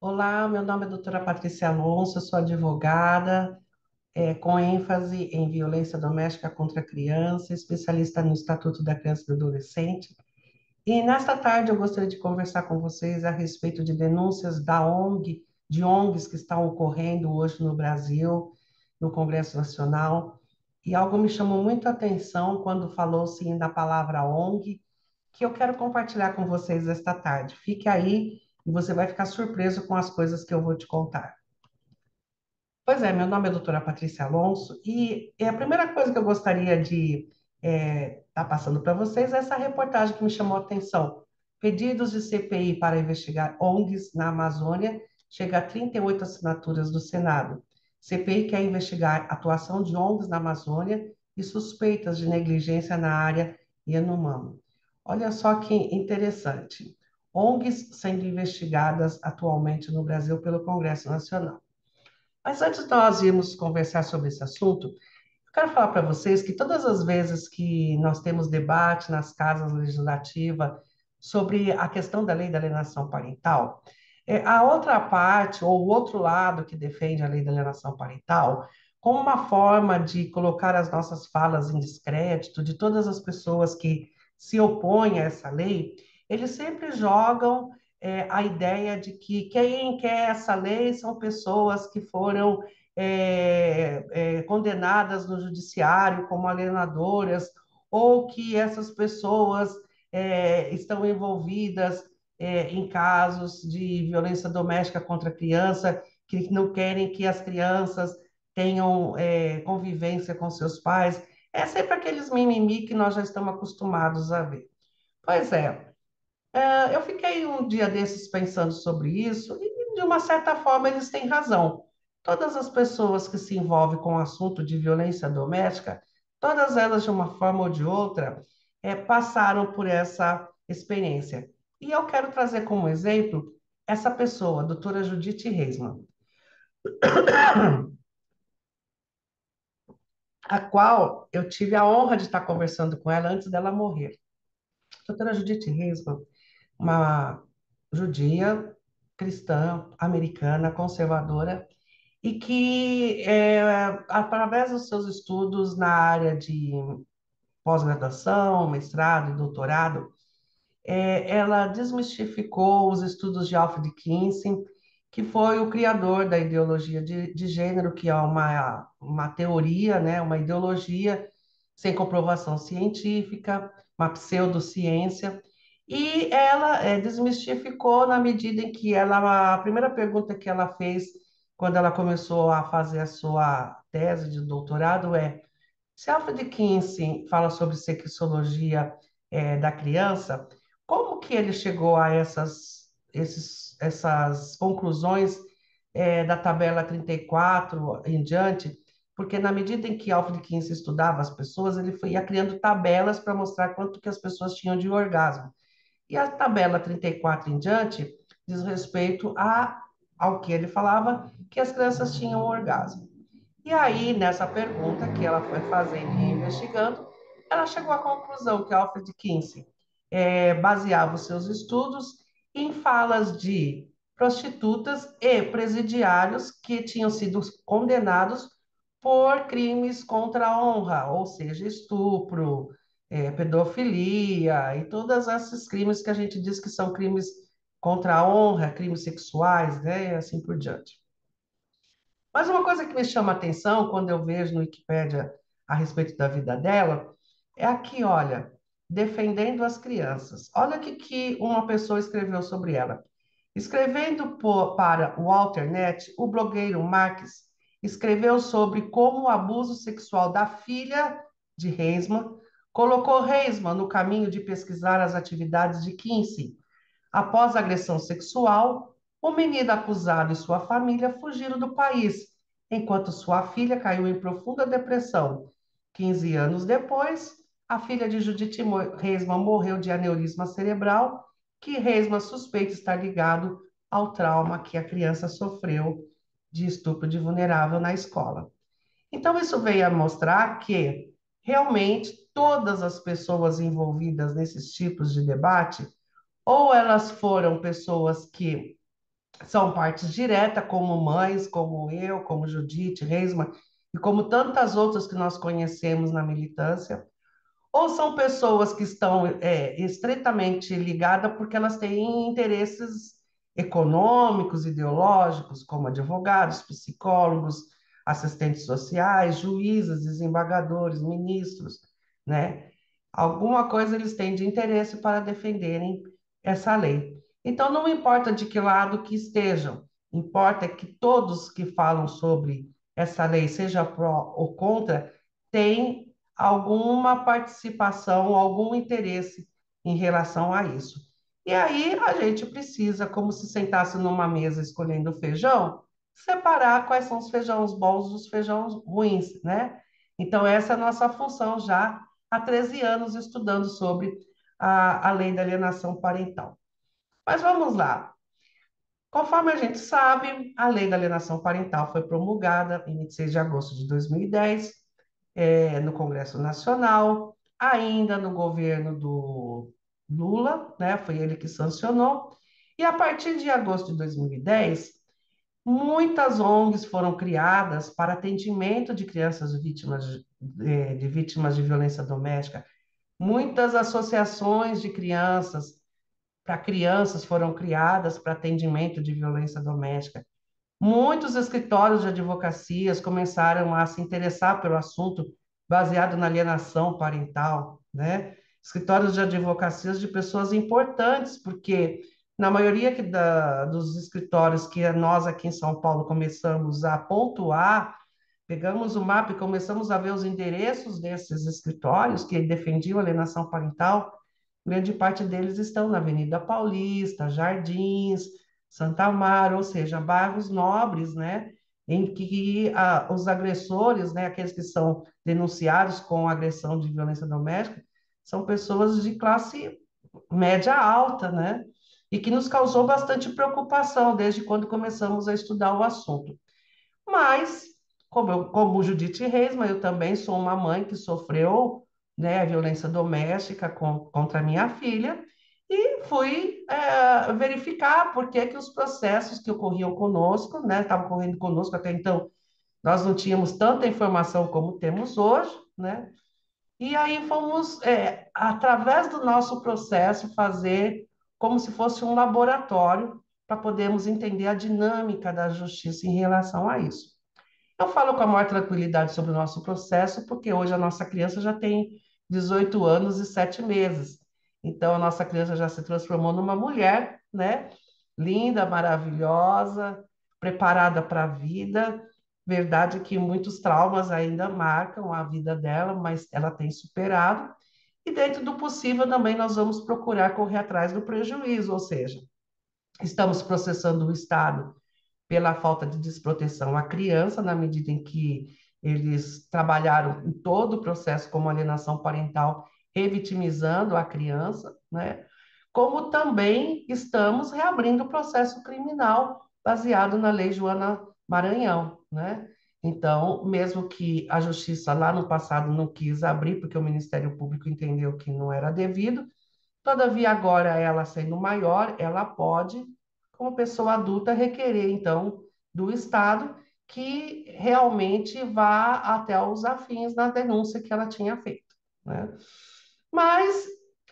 Olá, meu nome é doutora Patrícia Alonso, eu sou advogada, com ênfase em violência doméstica contra a criança, especialista no Estatuto da Criança e do Adolescente. E nesta tarde eu gostaria de conversar com vocês a respeito de denúncias da ONG, de ONGs que estão ocorrendo hoje no Brasil, no Congresso Nacional. E algo me chamou muito a atenção quando falou-se na palavra ONG, que eu quero compartilhar com vocês esta tarde. Fique aí e você vai ficar surpreso com as coisas que eu vou te contar. Pois é, meu nome é doutora Patrícia Alonso e a primeira coisa que eu gostaria de estar passando para vocês é essa reportagem que me chamou a atenção. Pedidos de CPI para investigar ONGs na Amazônia chega a 38 assinaturas do Senado. CPI quer investigar a atuação de ONGs na Amazônia e suspeitas de negligência na área Yanomami. Olha só que interessante. ONGs sendo investigadas atualmente no Brasil pelo Congresso Nacional. Mas antes de nós irmos conversar sobre esse assunto, eu quero falar para vocês que todas as vezes que nós temos debate nas casas legislativas sobre a questão da lei da alienação parental, a outra parte, ou o outro lado que defende a lei da alienação parental, como uma forma de colocar as nossas falas em descrédito de todas as pessoas que se opõem a essa lei, eles sempre jogam a ideia de que quem quer essa lei são pessoas que foram condenadas no judiciário como alienadoras, ou que essas pessoas estão envolvidas em casos de violência doméstica contra a criança, que não querem que as crianças tenham convivência com seus pais. É sempre aqueles mimimi que nós já estamos acostumados a ver. Pois é, eu fiquei um dia desses pensando sobre isso e, de uma certa forma, eles têm razão. Todas as pessoas que se envolvem com o assunto de violência doméstica, todas elas, de uma forma ou de outra, passaram por essa experiência. E eu quero trazer como exemplo essa pessoa, a doutora Judith Reisman, a qual eu tive a honra de estar conversando com ela antes dela morrer. A doutora Judith Reisman, uma judia, cristã, americana, conservadora, e que, através dos seus estudos na área de pós-graduação, mestrado e doutorado, ela desmistificou os estudos de Alfred Kinsey, que foi o criador da ideologia de gênero, que é uma teoria, né, uma ideologia sem comprovação científica, uma pseudociência, e ela desmistificou na medida em que ela, a primeira pergunta que ela fez quando ela começou a fazer a sua tese de doutorado se Alfred Kinsey fala sobre sexologia da criança, como que ele chegou a essas conclusões da tabela 34 em diante? Porque na medida em que Alfred Kinsey estudava as pessoas, ia criando tabelas para mostrar quanto que as pessoas tinham de orgasmo. E a tabela 34 em diante diz respeito ao que ele falava, que as crianças tinham orgasmo. E aí, nessa pergunta que ela foi fazendo e investigando, ela chegou à conclusão que Alfred Kinsey baseava os seus estudos em falas de prostitutas e presidiários que tinham sido condenados por crimes contra a honra, ou seja, estupro, pedofilia e todos esses crimes que a gente diz que são crimes contra a honra, crimes sexuais, né, e assim por diante. Mas uma coisa que me chama a atenção quando eu vejo no Wikipédia a respeito da vida dela é aqui, olha, defendendo as crianças. Olha o que uma pessoa escreveu sobre ela. Escrevendo para o Alternet, o blogueiro Marques escreveu sobre como o abuso sexual da filha de Reisman colocou Reisman no caminho de pesquisar as atividades de Kinsey. Após a agressão sexual, o menino acusado e sua família fugiram do país, enquanto sua filha caiu em profunda depressão. 15 anos depois, a filha de Judith Reisman morreu de aneurisma cerebral, que Reisman suspeita estar ligado ao trauma que a criança sofreu de estupro de vulnerável na escola. Então, isso veio a mostrar que realmente todas as pessoas envolvidas nesses tipos de debate ou elas foram pessoas que são partes diretas, como mães, como eu, como Judite Reisman, e como tantas outras que nós conhecemos na militância, ou são pessoas que estão estritamente ligadas porque elas têm interesses econômicos, ideológicos, como advogados, psicólogos, assistentes sociais, juízes, desembargadores, ministros, né? Alguma coisa eles têm de interesse para defenderem essa lei. Então, não importa de que lado que estejam, importa que todos que falam sobre essa lei, seja pró ou contra, têm alguma participação, algum interesse em relação a isso. E aí a gente precisa, como se sentasse numa mesa escolhendo feijão, separar quais são os feijões bons dos feijões ruins, né? Então, essa é a nossa função já há 13 anos estudando sobre a lei da alienação parental. Mas vamos lá. Conforme a gente sabe, a lei da alienação parental foi promulgada em 26 de agosto de 2010, no Congresso Nacional, ainda no governo do Lula, né? Foi ele que sancionou. E a partir de agosto de 2010, muitas ONGs foram criadas para atendimento de crianças vítimas de vítimas de violência doméstica. Muitas associações de crianças para crianças foram criadas para atendimento de violência doméstica. Muitos escritórios de advocacias começaram a se interessar pelo assunto baseado na alienação parental, né? Escritórios de advocacias de pessoas importantes, porque na maioria dos escritórios que nós aqui em São Paulo começamos a pontuar, pegamos o mapa e começamos a ver os endereços desses escritórios que defendiam a alienação parental, grande parte deles estão na Avenida Paulista, Jardins, Santa Amaro, ou seja, bairros nobres, né, em que os agressores, né, aqueles que são denunciados com agressão de violência doméstica, são pessoas de classe média alta, né, e que nos causou bastante preocupação desde quando começamos a estudar o assunto. Mas, como Judite Reisman, eu também sou uma mãe que sofreu, né, violência doméstica contra a minha filha, e fui verificar por que que os processos que ocorriam conosco, né, estavam ocorrendo conosco até então, nós não tínhamos tanta informação como temos hoje, né? E aí fomos, através do nosso processo, fazer como se fosse um laboratório para podermos entender a dinâmica da justiça em relação a isso. Eu falo com a maior tranquilidade sobre o nosso processo, porque hoje a nossa criança já tem 18 anos e 7 meses. Então, a nossa criança já se transformou numa mulher, né? Linda, maravilhosa, preparada para a vida. Verdade que muitos traumas ainda marcam a vida dela, mas ela tem superado. E dentro do possível também nós vamos procurar correr atrás do prejuízo, ou seja, estamos processando o Estado pela falta de desproteção à criança, na medida em que eles trabalharam em todo o processo como alienação parental, revitimizando a criança, né? Como também estamos reabrindo o processo criminal baseado na Lei Joana Maranhão, né? Então, mesmo que a justiça lá no passado não quis abrir, porque o Ministério Público entendeu que não era devido, todavia, agora ela sendo maior, ela pode, como pessoa adulta, requerer, então, do Estado que realmente vá até os afins na denúncia que ela tinha feito, né? Mas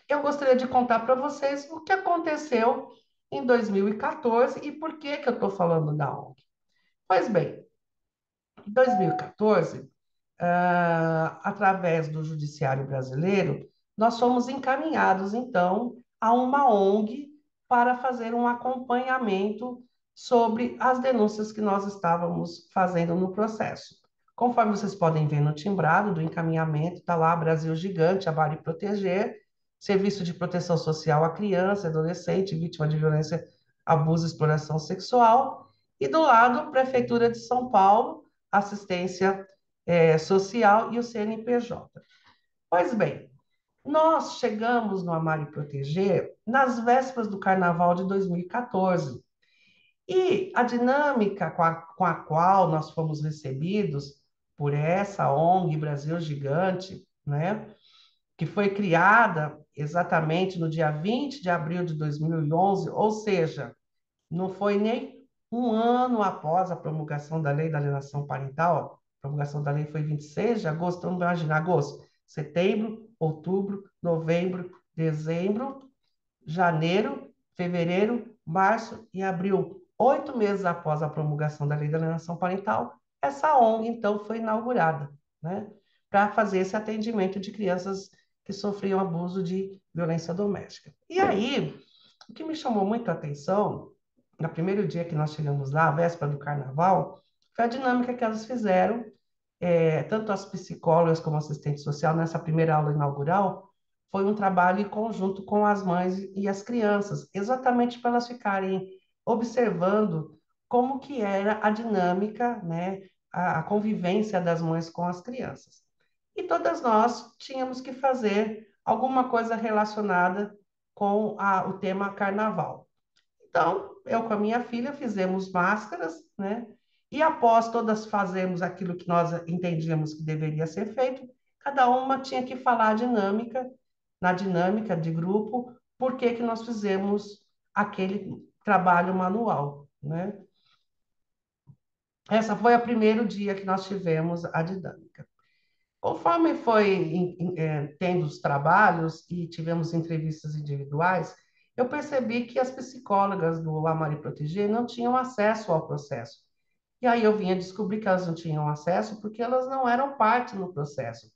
eu gostaria de contar para vocês o que aconteceu em 2014 e por que que eu estou falando da ONG. Pois bem, em 2014, através do Judiciário Brasileiro, nós fomos encaminhados, então, a uma ONG para fazer um acompanhamento sobre as denúncias que nós estávamos fazendo no processo. Conforme vocês podem ver no timbrado do encaminhamento, está lá Brasil Gigante, Amar e Proteger, Serviço de Proteção Social à Criança e Adolescente, vítima de violência, abuso e exploração sexual, e do lado, Prefeitura de São Paulo, Assistência Social e o CNPJ. Pois bem, nós chegamos no Amar e Proteger nas vésperas do Carnaval de 2014. E a dinâmica com a qual nós fomos recebidos por essa ONG Brasil Gigante, né, que foi criada exatamente no dia 20 de abril de 2011, ou seja, não foi nem um ano após a promulgação da lei da alienação parental, a promulgação da lei foi 26 de agosto, então imagina, agosto, setembro, outubro, novembro, dezembro, janeiro, fevereiro, março e abril. 8 meses após a promulgação da lei da alienação parental, essa ONG, então, foi inaugurada, né, para fazer esse atendimento de crianças que sofriam abuso de violência doméstica. E aí, o que me chamou muito a atenção, no primeiro dia que nós chegamos lá, a véspera do carnaval, foi a dinâmica que elas fizeram, tanto as psicólogas como assistente social, nessa primeira aula inaugural, foi um trabalho em conjunto com as mães e as crianças, exatamente para elas ficarem observando como que era a dinâmica, né, a convivência das mães com as crianças. E todas nós tínhamos que fazer alguma coisa relacionada com o tema carnaval. Então, eu com a minha filha fizemos máscaras, né? E após todas fazermos aquilo que nós entendíamos que deveria ser feito, cada uma tinha que falar a dinâmica, na dinâmica de grupo, por que que nós fizemos aquele trabalho manual, né? Essa foi o primeiro dia que nós tivemos a dinâmica. Conforme foi tendo os trabalhos e tivemos entrevistas individuais, eu percebi que as psicólogas do Amar e Proteger não tinham acesso ao processo. E aí eu vinha descobrir que elas não tinham acesso porque elas não eram parte no processo.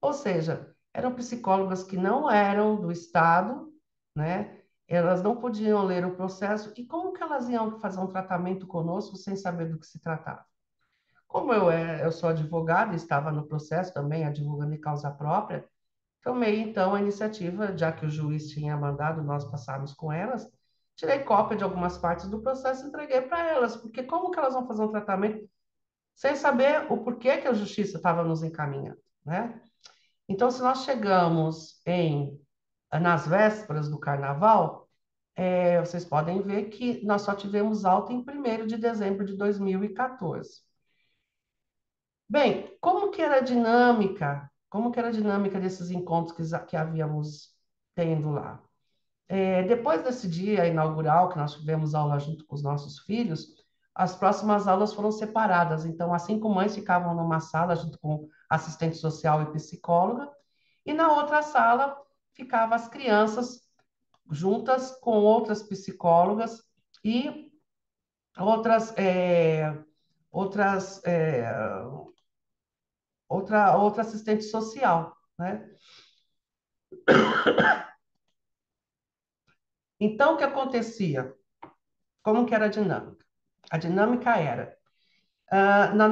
Ou seja, eram psicólogas que não eram do Estado, né? Elas não podiam ler o processo. E como que elas iam fazer um tratamento conosco sem saber do que se tratava? Como eu sou advogada e estava no processo também, advogando em causa própria, tomei então a iniciativa, já que o juiz tinha mandado nós passarmos com elas, tirei cópia de algumas partes do processo e entreguei para elas, porque como que elas vão fazer um tratamento sem saber o porquê que a justiça estava nos encaminhando, né? Então, se nós chegamos nas vésperas do carnaval, vocês podem ver que nós só tivemos alta em 1º de dezembro de 2014. Bem, como que era a dinâmica? Como que era a dinâmica desses encontros que havíamos tendo lá? Depois desse dia inaugural, que nós tivemos aula junto com os nossos filhos, as próximas aulas foram separadas. Então, as 5 mães ficavam numa sala junto com assistente social e psicóloga, e na outra sala ficavam as crianças juntas com outras psicólogas e outras, outras outra assistente social, né? Então, o que acontecia? Como que era a dinâmica? A dinâmica era, no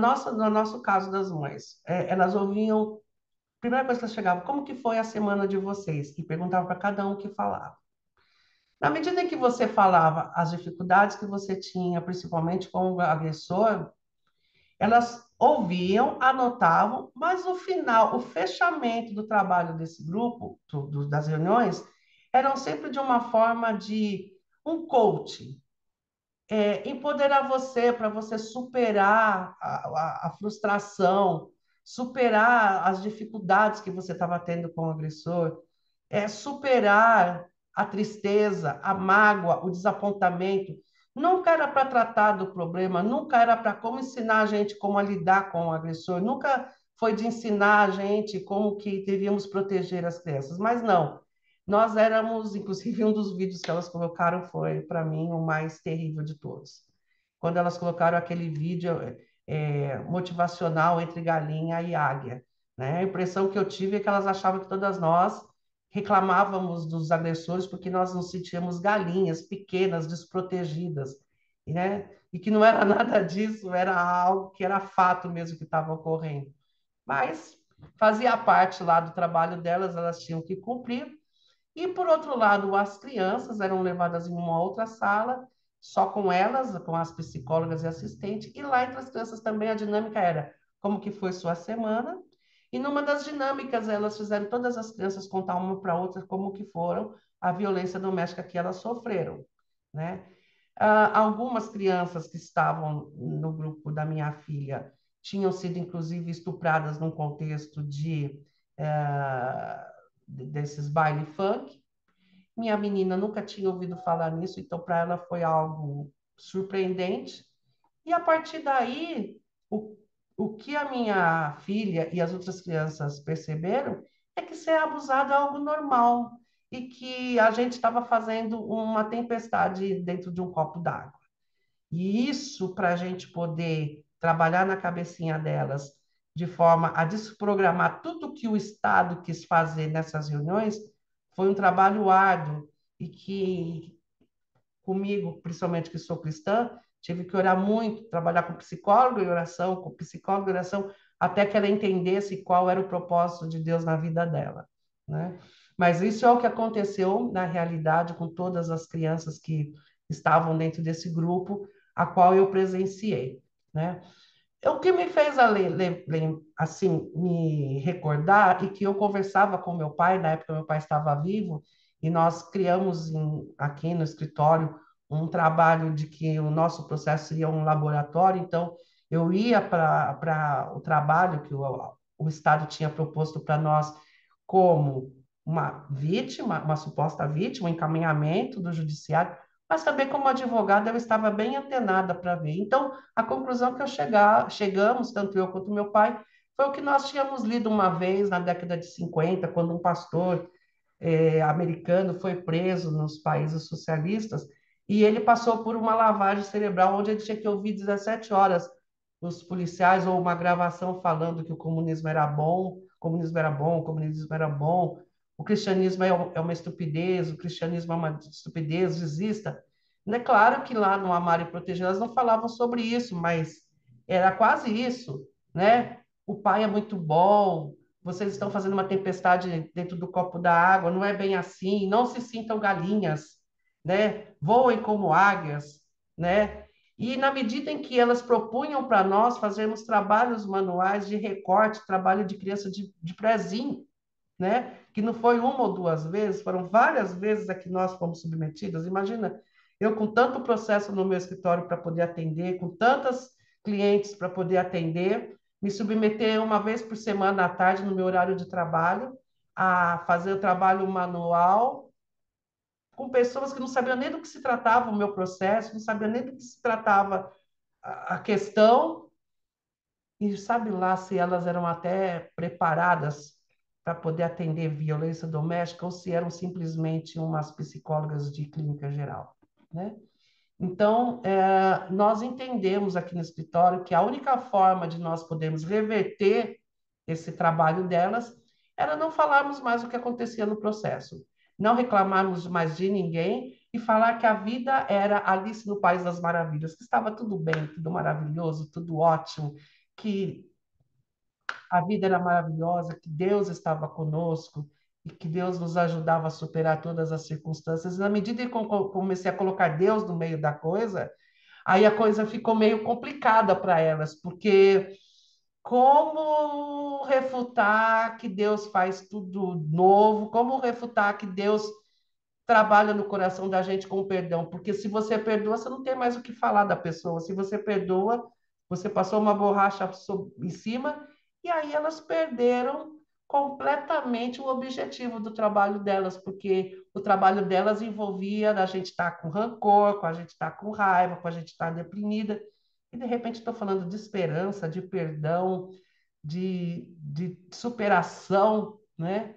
nosso caso das mães, elas ouviam, primeira coisa que elas chegavam, como que foi a semana de vocês? E perguntavam para cada um que falava. Na medida em que você falava as dificuldades que você tinha, principalmente com o agressor, elas ouviam, anotavam, mas no final, o fechamento do trabalho desse grupo, das reuniões, eram sempre de uma forma de um coaching, empoderar você para você superar a frustração, superar as dificuldades que você estava tendo com o agressor, superar a tristeza, a mágoa, o desapontamento. Nunca era para tratar do problema, nunca era para como ensinar a gente como a lidar com o agressor, nunca foi de ensinar a gente como que devíamos proteger as crianças, mas não. Nós éramos, inclusive, um dos vídeos que elas colocaram foi, para mim, o mais terrível de todos. Quando elas colocaram aquele vídeo motivacional entre galinha e águia, né? A impressão que eu tive é que elas achavam que todas nós reclamávamos dos agressores porque nós nos sentíamos galinhas pequenas, desprotegidas, né? E que não era nada disso, era algo que era fato mesmo que estava ocorrendo. Mas fazia parte lá do trabalho delas, elas tinham que cumprir. E, por outro lado, as crianças eram levadas em uma outra sala, só com elas, com as psicólogas e assistentes, e lá entre as crianças também a dinâmica era como que foi sua semana, e numa das dinâmicas elas fizeram todas as crianças contar uma para outra como que foram a violência doméstica que elas sofreram, né? Algumas crianças que estavam no grupo da minha filha tinham sido, inclusive, estupradas num contexto desses baile funk. Minha menina nunca tinha ouvido falar nisso, então para ela foi algo. surpreendente. E a partir daí, o, o que a minha filha e as outras crianças perceberam é que ser abusado é algo normal e que a gente estava fazendo uma tempestade dentro de um copo d'água. E isso, para a gente poder trabalhar na cabecinha delas, de forma a desprogramar tudo que o Estado quis fazer nessas reuniões, foi um trabalho árduo e que comigo, principalmente que sou cristã, tive que orar muito, trabalhar com psicólogo e oração, com psicólogo e oração, até que ela entendesse qual era o propósito de Deus na vida dela, né? Mas isso é o que aconteceu na realidade com todas as crianças que estavam dentro desse grupo, a qual eu presenciei, né? O que me fez assim me recordar e que eu conversava com meu pai, na época meu pai estava vivo, e nós criamos aqui no escritório um trabalho de que o nosso processo seria um laboratório, então eu ia para o trabalho que o Estado tinha proposto para nós como uma vítima, uma suposta vítima, um encaminhamento do judiciário, mas também como advogada eu estava bem antenada para ver. Então, a conclusão que chegamos, tanto eu quanto meu pai, foi o que nós tínhamos lido uma vez na década de 50, quando um pastor americano foi preso nos países socialistas e ele passou por uma lavagem cerebral onde ele tinha que ouvir 17 horas os policiais ou uma gravação falando que o comunismo era bom, o comunismo era bom, o comunismo era bom, o cristianismo é uma estupidez, o cristianismo é uma estupidez, desista. É claro que lá no Amar e Proteger elas não falavam sobre isso, mas era quase isso, né? O pai é muito bom, vocês estão fazendo uma tempestade dentro do copo da água, não é bem assim, não se sintam galinhas, né? Voem como águias, né? E na medida em que elas propunham para nós fazermos trabalhos manuais de recorte, trabalho de criança de prézinho, né? Que não foi uma ou duas vezes, foram várias vezes a que nós fomos submetidas. Imagina, eu com tanto processo no meu escritório para poder atender, com tantas clientes para poder atender, me submeter uma vez por semana à tarde no meu horário de trabalho a fazer o trabalho manual com pessoas que não sabiam nem do que se tratava o meu processo, não sabiam nem do que se tratava a questão, e sabe lá se elas eram até preparadas para poder atender violência doméstica ou se eram simplesmente umas psicólogas de clínica geral, né? Então, nós entendemos aqui no escritório que a única forma de nós podermos reverter esse trabalho delas era não falarmos mais o que acontecia no processo, não reclamarmos mais de ninguém e falar que a vida era Alice no País das Maravilhas, que estava tudo bem, tudo maravilhoso, tudo ótimo, que a vida era maravilhosa, que Deus estava conosco e que Deus nos ajudava a superar todas as circunstâncias. E na medida em que eu comecei a colocar Deus no meio da coisa, aí a coisa ficou meio complicada para elas, porque como refutar que Deus faz tudo novo? Como refutar que Deus trabalha no coração da gente com o perdão? Porque se você perdoa, você não tem mais o que falar da pessoa. Se você perdoa, você passou uma borracha em cima, e aí elas perderam completamente o objetivo do trabalho delas, porque o trabalho delas envolvia a gente estar com rancor, com a gente estar com raiva, com a gente estar deprimida. E de repente estou falando de esperança, de perdão, de superação, né?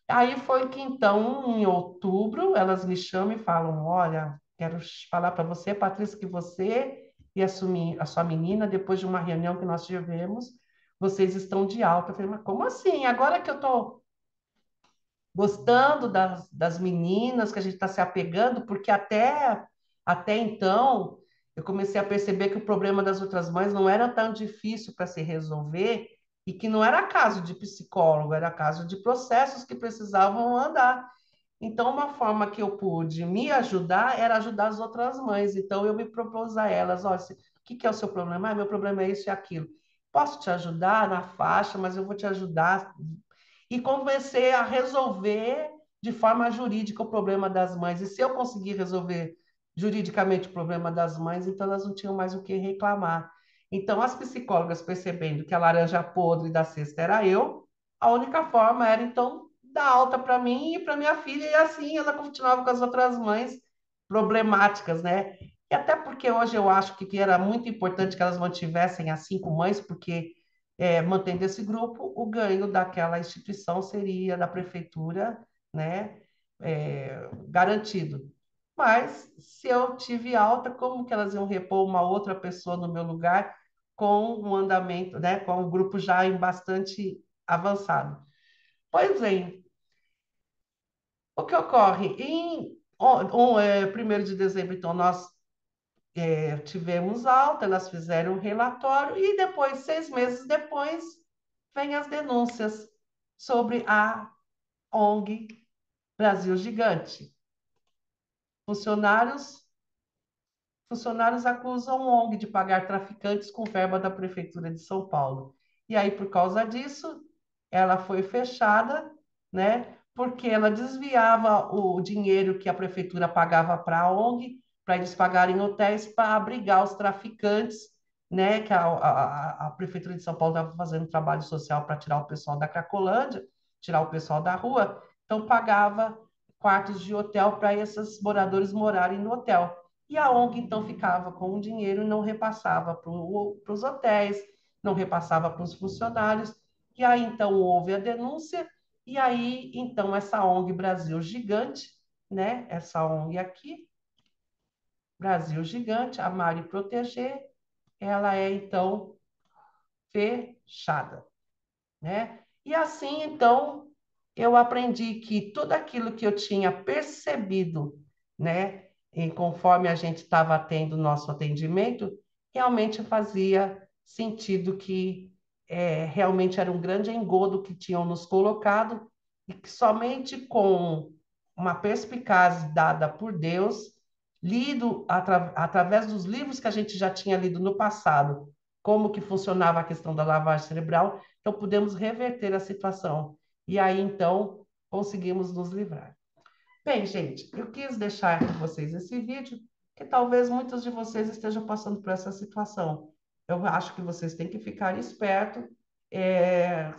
Aí foi que então, em outubro, elas me chamam e falam: Olha, quero falar para você, Patrícia, que você e a sua menina, depois de uma reunião que nós tivemos, vocês estão de alta. Eu falei: Mas como assim? Agora que eu estou gostando das meninas, que a gente está se apegando, porque até então eu comecei a perceber que o problema das outras mães não era tão difícil para se resolver e que não era caso de psicólogo, era caso de processos que precisavam andar. Então, uma forma que eu pude me ajudar era ajudar as outras mães. Então, eu me propus a elas: olha, o que que é o seu problema? Ah, meu problema é isso e aquilo. Posso te ajudar na faixa, mas eu vou te ajudar e comecei a resolver de forma jurídica o problema das mães. E se eu conseguir resolver juridicamente o problema das mães, então elas não tinham mais o que reclamar. Então, as psicólogas, percebendo que a laranja podre da cesta era eu, a única forma era, então, dar alta para mim e para minha filha, e assim ela continuava com as outras mães problemáticas, né? E até porque hoje eu acho que era muito importante que elas mantivessem as 5 mães, porque mantendo esse grupo, o ganho daquela instituição seria da prefeitura, né, garantido. Mas se eu tive alta, como que elas iam repor uma outra pessoa no meu lugar com um andamento, né, com um grupo já em bastante avançado? Pois bem, o que ocorre? Em 1º de dezembro, então, nós tivemos alta, elas fizeram um relatório e depois, 6 meses depois, vem as denúncias sobre a ONG Brasil Gigante. Funcionários Funcionários acusam a ONG de pagar traficantes com verba da Prefeitura de São Paulo. E aí, por causa disso, ela foi fechada, né? Porque ela desviava o dinheiro que a Prefeitura pagava para a ONG, para eles pagarem hotéis para abrigar os traficantes, né? Que a Prefeitura de São Paulo estava fazendo trabalho social para tirar o pessoal da Cracolândia, tirar o pessoal da rua, então pagava quartos de hotel para esses moradores morarem no hotel. E a ONG, então, ficava com o dinheiro e não repassava para os hotéis, não repassava para os funcionários. E aí, então, houve a denúncia, e aí, então, essa ONG Brasil Gigante, né? Essa ONG aqui, Brasil Gigante, a Mari Proteger, ela é, então, fechada, né? E assim, então, eu aprendi que tudo aquilo que eu tinha percebido, né, e conforme a gente estava tendo nosso atendimento, realmente fazia sentido que realmente era um grande engodo que tinham nos colocado e que somente com uma perspicácia dada por Deus, lido através dos livros que a gente já tinha lido no passado, como que funcionava a questão da lavagem cerebral, então pudemos reverter a situação. E aí, então, conseguimos nos livrar. Bem, gente, eu quis deixar com vocês esse vídeo, que talvez muitos de vocês estejam passando por essa situação. Eu acho que vocês têm que ficar esperto,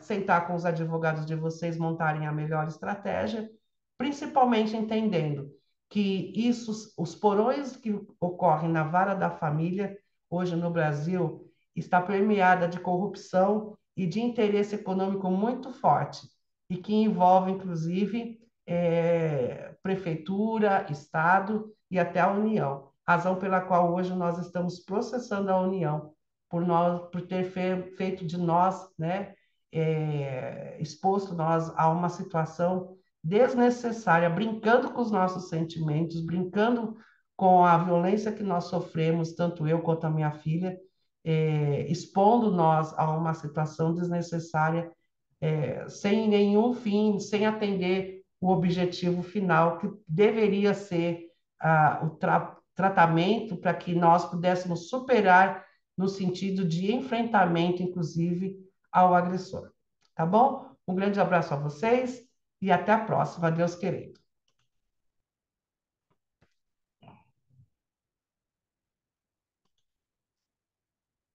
sentar com os advogados de vocês, montarem a melhor estratégia, principalmente entendendo que isso, os porões que ocorrem na vara da família, hoje no Brasil, está permeada de corrupção e de interesse econômico muito forte, e que envolve, inclusive, prefeitura, Estado e até a União. Razão pela qual hoje nós estamos processando a União por ter feito de nós, né, exposto nós a uma situação desnecessária, brincando com os nossos sentimentos, brincando com a violência que nós sofremos, tanto eu quanto a minha filha, expondo nós a uma situação desnecessária, sem nenhum fim, sem atender o objetivo final, que deveria ser o tratamento para que nós pudéssemos superar no sentido de enfrentamento, inclusive, ao agressor. Tá bom? Um grande abraço a vocês e até a próxima, Deus querendo.